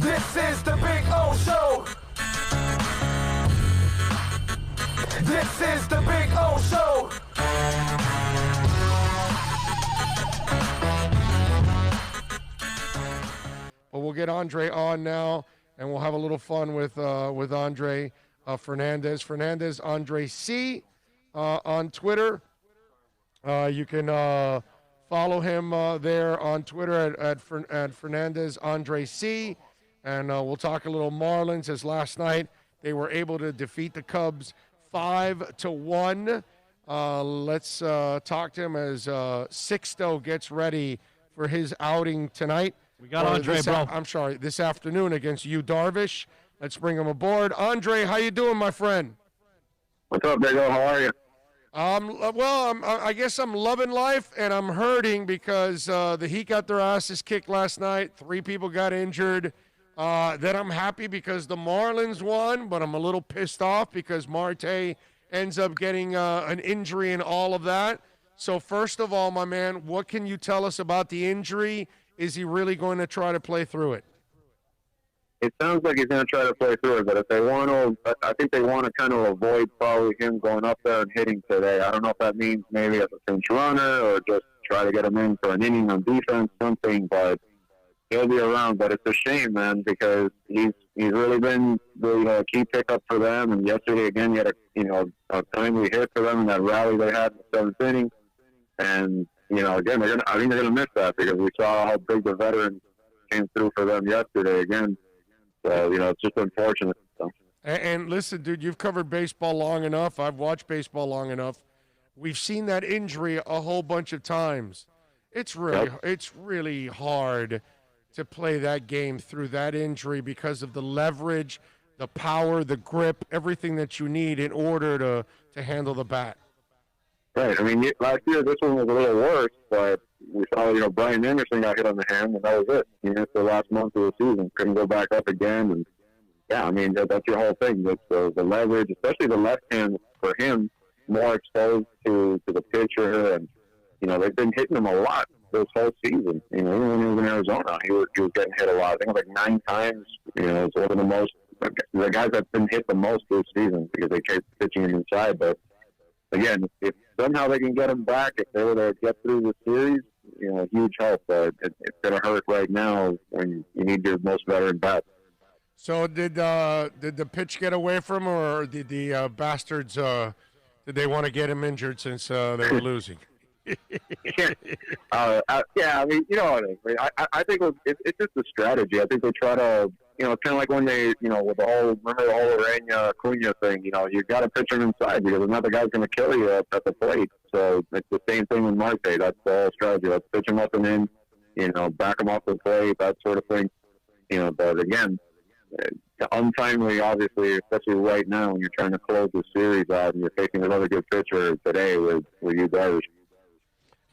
This is the Big O Show. This is the Big O Show. Well, we'll get Andre on now, and we'll have a little fun with Andre Fernandez. Fernandez Andre C on Twitter. You can follow him there on Twitter at Fernandez Andre C. And we'll talk a little Marlins, as last night they were able to defeat the Cubs 5-1. Let's talk to him as Sixto gets ready for his outing tonight. We got Andre, bro. I'm sorry, this afternoon against Yu Darvish. Let's bring him aboard. Andre, how you doing, my friend? What's up, Big O? How are you? I guess I'm loving life, and I'm hurting because the Heat got their asses kicked last night. 3 people got injured. Then I'm happy because the Marlins won, but I'm a little pissed off because Marte ends up getting an injury and all of that. So first of all, my man, what can you tell us about the injury? Is he really going to try to play through it? It sounds like he's going to try to play through it, but if they want to, I think they want to kind of avoid probably him going up there and hitting today. I don't know if that means maybe as a pinch runner or just try to get him in for an inning on defense, something, but he'll be around. But it's a shame, man, because he's really been the key pickup for them. And yesterday, again, he had a timely hit for them in that rally they had in the 7th inning. And, again, I think they're going to miss that because we saw how big the veteran came through for them yesterday again. So, it's just unfortunate. So. And listen, dude, you've covered baseball long enough. I've watched baseball long enough. We've seen that injury a whole bunch of times. It's really hard to play that game through that injury because of the leverage, the power, the grip, everything that you need in order to handle the bat. Right. I mean, last year this one was a little worse, but we saw, Brian Anderson got hit on the hand, and that was it. He missed the last month of the season. Couldn't go back up again. And, yeah, I mean, that's your whole thing. It's the leverage, especially the left hand for him, more exposed to the pitcher. And, they've been hitting him a lot this whole season. Even when he was in Arizona, he was getting hit a lot. I think it was like 9 times. It's one of the most – the guys that's been hit the most this season because they kept pitching him inside. But, again, if somehow they can get him back, if they were to get through the series, huge help. But it's going to hurt right now when you need your most veteran bat. So did the pitch get away from him, or did the bastards did they want to get him injured since they were losing? I mean, I think it's just a strategy. I think they try to, kind of like when they, with remember the whole Urania Acuna thing, you got to pitch him inside because another guy's going to kill you at the plate. So it's the same thing with Marte. That's the whole strategy. Let's pitch him up and in, back him off the plate, that sort of thing. But again, untimely, obviously, especially right now when you're trying to close the series out and you're facing another good pitcher today with Yu Darvish.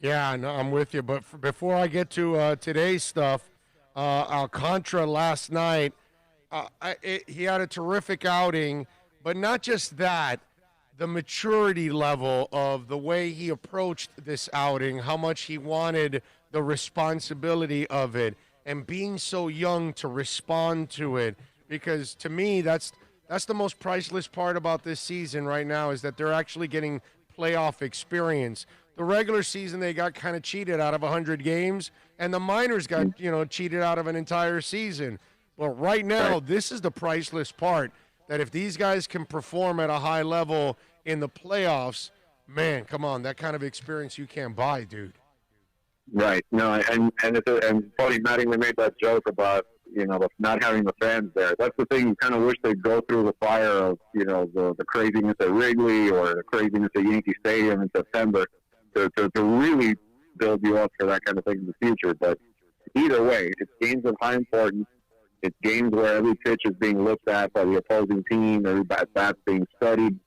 Yeah, no, I'm with you. But before I get to today's stuff, Alcantara last night, he had a terrific outing, but not just that, the maturity level of the way he approached this outing, how much he wanted the responsibility of it, and being so young to respond to it. Because to me, that's the most priceless part about this season right now is that they're actually getting playoff experience. The regular season, they got kind of cheated out of 100 games, and the minors got, cheated out of an entire season. Well, right now, this is the priceless part, that if these guys can perform at a high level in the playoffs, man, come on, that kind of experience you can't buy, dude. Right. No, and funny, Matt even made that joke about, not having the fans there. That's the thing. You kind of wish they'd go through the fire of, the craziness at Wrigley or the craziness at Yankee Stadium in September to really build you up for that kind of thing in the future. But either way, it's games of high importance. It's games where every pitch is being looked at by the opposing team, every bat's being studied,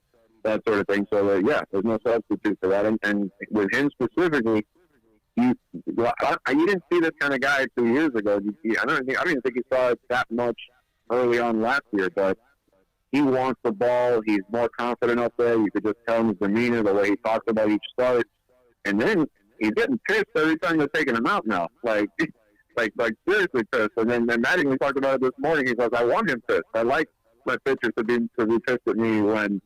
that sort of thing. So, there's no substitute for that. And with him specifically, you didn't see this kind of guy 2 years ago. I don't even think you saw it that much early on last year, but he wants the ball. He's more confident up there. You could just tell him his demeanor, the way he talks about each start. And then he's getting pissed every time they're taking him out now. Like, like seriously pissed. And then Mattingly talked about it this morning. He goes, I want him pissed. I like my pitchers to be pissed at me when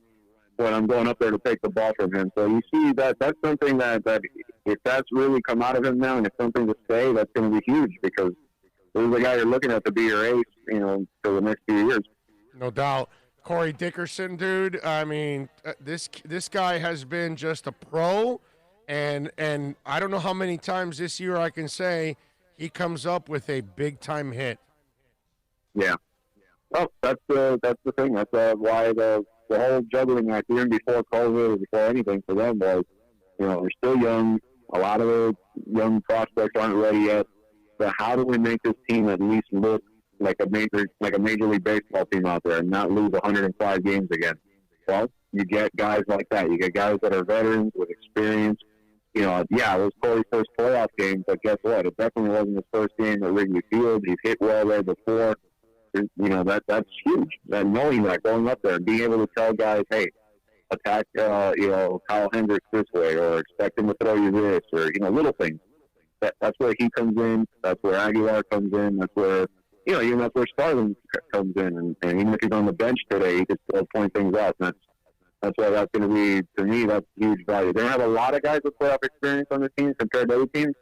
I'm going up there to take the ball from him. So you see that's something that if that's really come out of him now and it's something to say, that's going to be huge because this is the guy you're looking at to be your ace, for the next few years. No doubt. Corey Dickerson, dude. I mean, this guy has been just a pro, and I don't know how many times this year I can say he comes up with a big time hit. Yeah. Well, that's the thing. That's why the whole juggling act, even before COVID or before anything for them was, they're still young. A lot of the young prospects aren't ready yet. But how do we make this team at least look like a major league baseball team out there and not lose 105 games again? Well, you get guys like that. You get guys that are veterans with experience. It was Corey's first playoff game, but guess what? It definitely wasn't his first game at Wrigley Field. He's hit well there before. That's huge. That knowing that, going up there and being able to tell guys, hey, attack, Kyle Hendricks this way, or expect him to throw you this, or little things. That's where he comes in. That's where Aguilar comes in. That's where even that's where Starlin comes in. And even if he's on the bench today, he could still point things out. And that's why that's going to be, to me, that's huge value. They don't have a lot of guys with playoff experience on the team compared to other teams,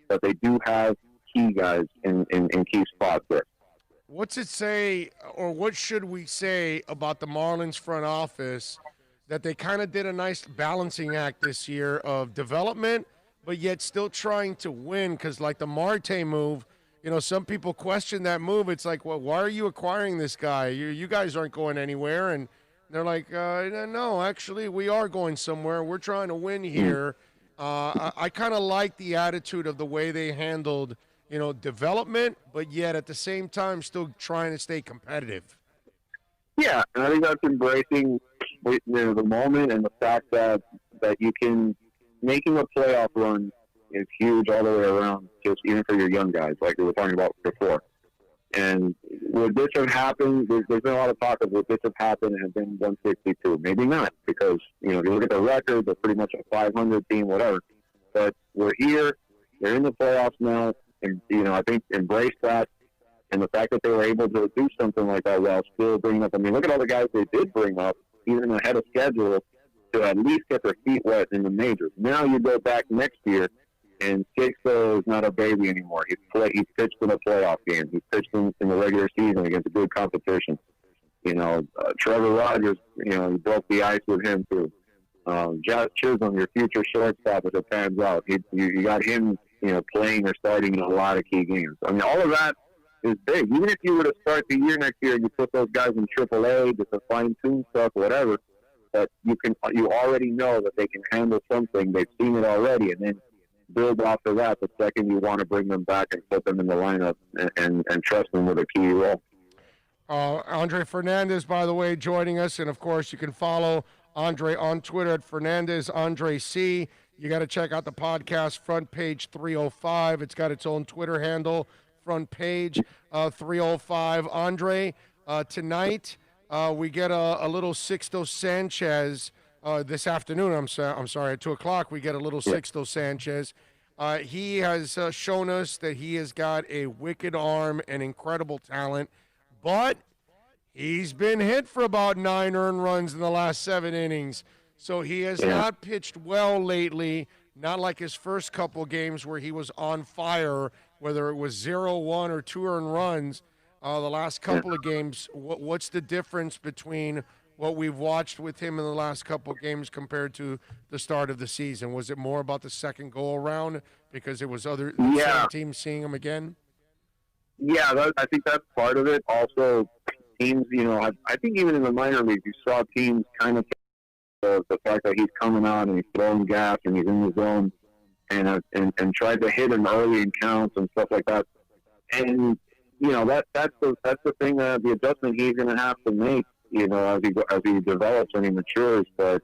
but they do have key guys in key spots there. What's it say, or what should we say about the Marlins front office that they kind of did a nice balancing act this year of development, but yet still trying to win? Because like the Marte move, some people question that move. It's like, well, why are you acquiring this guy? You guys aren't going anywhere. And they're like, no, actually, we are going somewhere. We're trying to win here. I kind of like the attitude of the way they handled, development, but yet at the same time still trying to stay competitive. Yeah, and I think that's embracing the moment and the fact that you can making a playoff run is huge all the way around, just even for your young guys, like we were talking about before. And would this have happened? There's been a lot of talk of would this have happened and have been 162? Maybe not, because if you look at the record, they're pretty much a 500 team, whatever. But we're here, they're in the playoffs now, and I think embrace that. And the fact that they were able to do something like that while still bringing up, look at all the guys they did bring up, even ahead of schedule, to at least get their feet wet in the majors. Now you go back next year, and Sixto is not a baby anymore. He's pitched in a playoff game. He's pitched in the regular season against a good competition. Trevor Rogers, he broke the ice with him too. Josh Chisholm, your future shortstop, if it pans out, you got him, playing or starting in a lot of key games. All of that is big. Even if you were to start the year next year and you put those guys in AAA just to fine-tune stuff, whatever, but you already know that they can handle something. They've seen it already, and then build off of that the second you want to bring them back and put them in the lineup and trust them with a key role. Andre Fernandez, by the way, joining us, and of course you can follow Andre on Twitter at Fernandez Andre C. You got to check out the podcast, Front Page 305. It's got its own Twitter handle, Front Page 305. Andre, tonight we get a little Sixto Sanchez. This afternoon, I'm sorry, at 2 o'clock, we get a little Sixto Sanchez. He has shown us that he has got a wicked arm and incredible talent, but he's been hit for about 9 earned runs in the last 7 innings. So he has not pitched well lately, not like his first couple games where he was on fire, whether it was 0-1 or 2 earned runs. The last couple of games, what's the difference between what we've watched with him in the last couple of games compared to the start of the season? Was it more about the second go-around because it was other teams seeing him again? Yeah, I think that's part of it. Also, teams, I think even in the minor leagues, you saw teams kind of the fact that he's coming out and he's throwing gas and he's in the zone and tried to hit him early in counts and stuff like that. And, that's the thing, the adjustment he's going to have to make, as he develops and he matures. But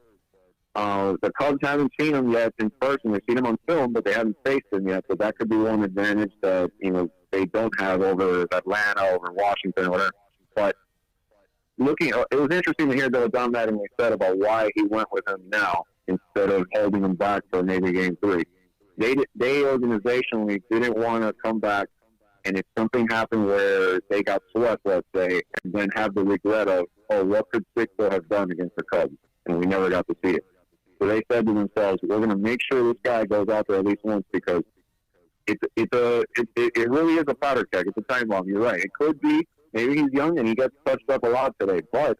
the Cubs haven't seen him yet in person. They've seen him on film, but they haven't faced him yet. So that could be one advantage that, they don't have over Atlanta, over Washington, or whatever. But it was interesting to hear what Don Mattingly said about why he went with him now instead of holding him back for maybe Game 3. They organizationally didn't want to come back And if something happened where they got swept, let's say, and then have the regret of, oh, what could Sixto have done against the Cubs? And we never got to see it. So they said to themselves, we're going to make sure this guy goes out there at least once because it really is a powder keg. It's a time bomb. You're right. It could be. Maybe he's young and he gets touched up a lot today. But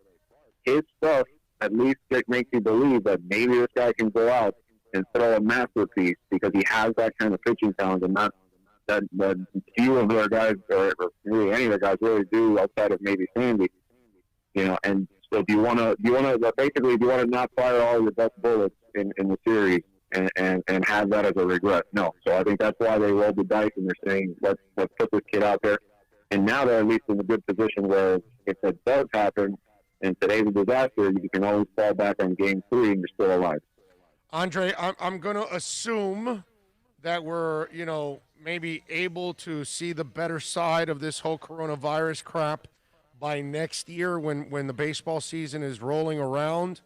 his stuff at least makes you believe that maybe this guy can go out and throw a masterpiece because he has that kind of pitching talent and not that few of their guys or really any of the guys really do outside of maybe Sandy. And so do you want to not fire all your best bullets in the series and have that as a regret? No. So I think that's why they rolled the dice and they're saying, let's put this kid out there. And now they're at least in a good position where if it does happen and today's a disaster, you can always fall back on game 3 and you're still alive. Andre, I'm going to assume that we're, maybe able to see the better side of this whole coronavirus crap by next year when the baseball season is rolling around.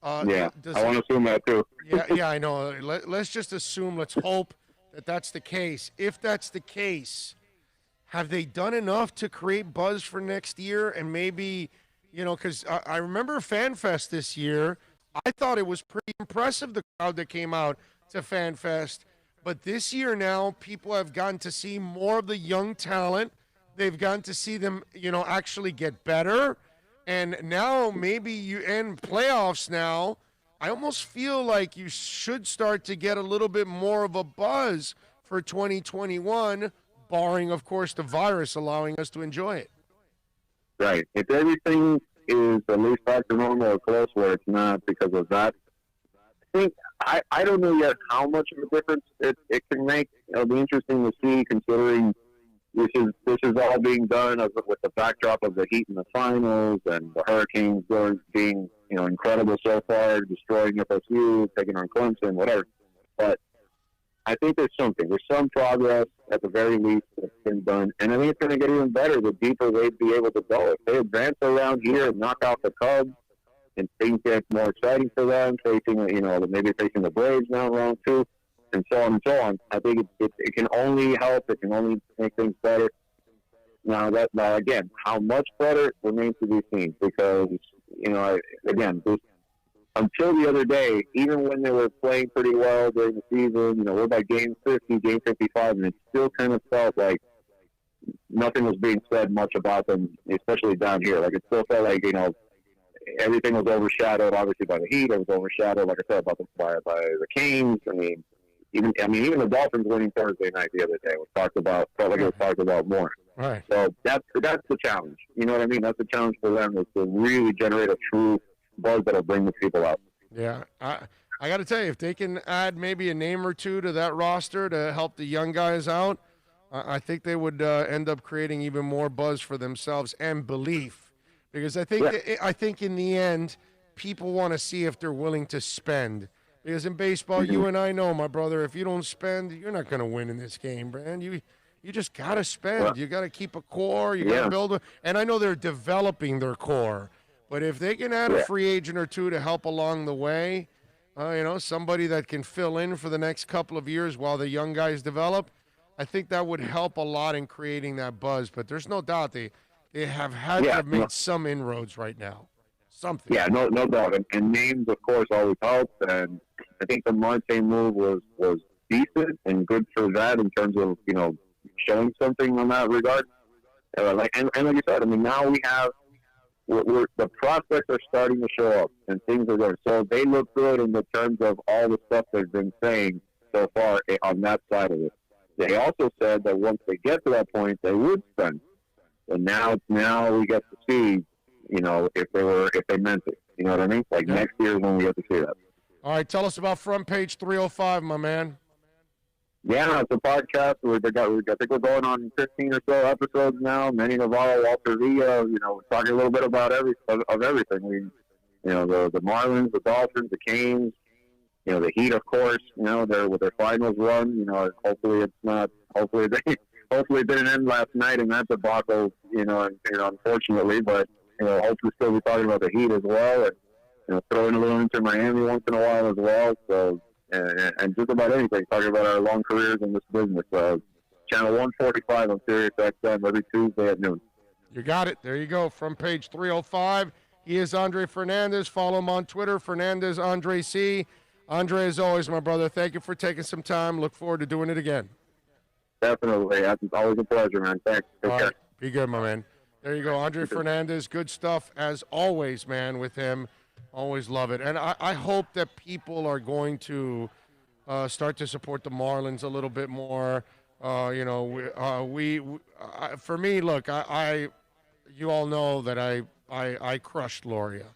I want to assume that too. yeah, I know. Let's just assume, let's hope that that's the case. If that's the case, have they done enough to create buzz for next year? And maybe, because I remember FanFest this year. I thought it was pretty impressive, the crowd that came out to FanFest. But this year now, people have gotten to see more of the young talent. They've gotten to see them, actually get better. And now maybe you end playoffs now. I almost feel like you should start to get a little bit more of a buzz for 2021, barring, of course, the virus allowing us to enjoy it. Right. If everything is at least back to normal or close where it's not because of that, I don't know yet how much of a difference it can make. It'll be interesting to see, considering this is all being done with the backdrop of the Heat in the finals and the Hurricanes being incredible so far, destroying FSU, taking on Clemson, whatever. But I think there's some progress at the very least that's been done, and I think it's going to get even better the deeper they'd be able to go. If they advance around here and knock out the Cubs, and things get more exciting for them, maybe facing the Braves now in round 2, and so on and so on. I think it can only help. It can only make things better. Now again, how much better remains to be seen because, until the other day, even when they were playing pretty well during the season, we're by game 50, game 55, and it still kind of felt like nothing was being said much about them, especially down here. Like it still felt like, everything was overshadowed, obviously, by the Heat. It was overshadowed, like I said, by the Canes. Even the Dolphins winning Thursday night the other day felt like it was talked about more. Right. So that's the challenge. You know what I mean? That's the challenge for them, is to really generate a true buzz that'll bring the people out. Yeah. I got to tell you, if they can add maybe a name or two to that roster to help the young guys out, I think they would end up creating even more buzz for themselves and belief. Because I think in the end, people want to see if they're willing to spend. Because in baseball, you and I know, my brother, if you don't spend, you're not going to win in this game, man. You just got to spend. Well, you got to keep a core. You got to build and I know they're developing their core. But if they can add a free agent or two to help along the way, somebody that can fill in for the next couple of years while the young guys develop, I think that would help a lot in creating that buzz. But there's no doubt they have had to have made some inroads right now. Something. Yeah, no doubt. And names, of course, always help. And I think the Marte move was decent and good for that in terms of, showing something on that regard. And like you said, now we have the prospects are starting to show up and things are good. So they look good in the terms of all the stuff they've been saying so far on that side of it. They also said that once they get to that point, they would spend. And now we get to see, if they meant it. You know what I mean? Like next year is when we get to see that. All right, tell us about Front Page 305, my man. Yeah, it's a podcast. I think we're going on 15 or so episodes now. Manny Navarro, Walter Villa. We're talking a little bit about everything. The Marlins, the Dolphins, the Canes. The Heat, of course. They're with their finals run. Hopefully it's not. Hopefully it didn't end last night in that debacle. Unfortunately, but hopefully still be talking about the Heat as well, and throw in a little Inter Miami once in a while as well. So. And just about anything, talking about our long careers in this business. channel 145 on Sirius XM every Tuesday at noon. You got it. There you go. From page 305, he is Andre Fernandez. Follow him on Twitter, Fernandez Andre C. Andre, as always, my brother, thank you for taking some time. Look forward to doing it again. Definitely. It's always a pleasure, man. Thanks. Take care. Right. Be good, my man. There you go. Andre Fernandez, good stuff as always, man, with him. Always love it. And I hope that people are going to start to support the Marlins a little bit more. For me, look, you all know that I crushed Loria.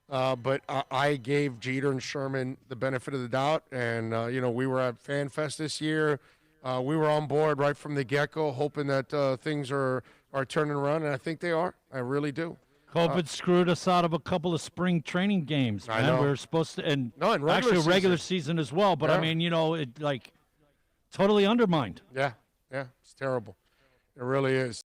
But I gave Jeter and Sherman the benefit of the doubt. And, we were at Fan Fest this year. We were on board right from the get-go, hoping that things are turning around, and I think they are. I really do. COVID screwed us out of a couple of spring training games, man. I know. We were supposed to, and in regular season as well. But, Yeah. I mean, it, totally undermined. Yeah, it's terrible. It really is.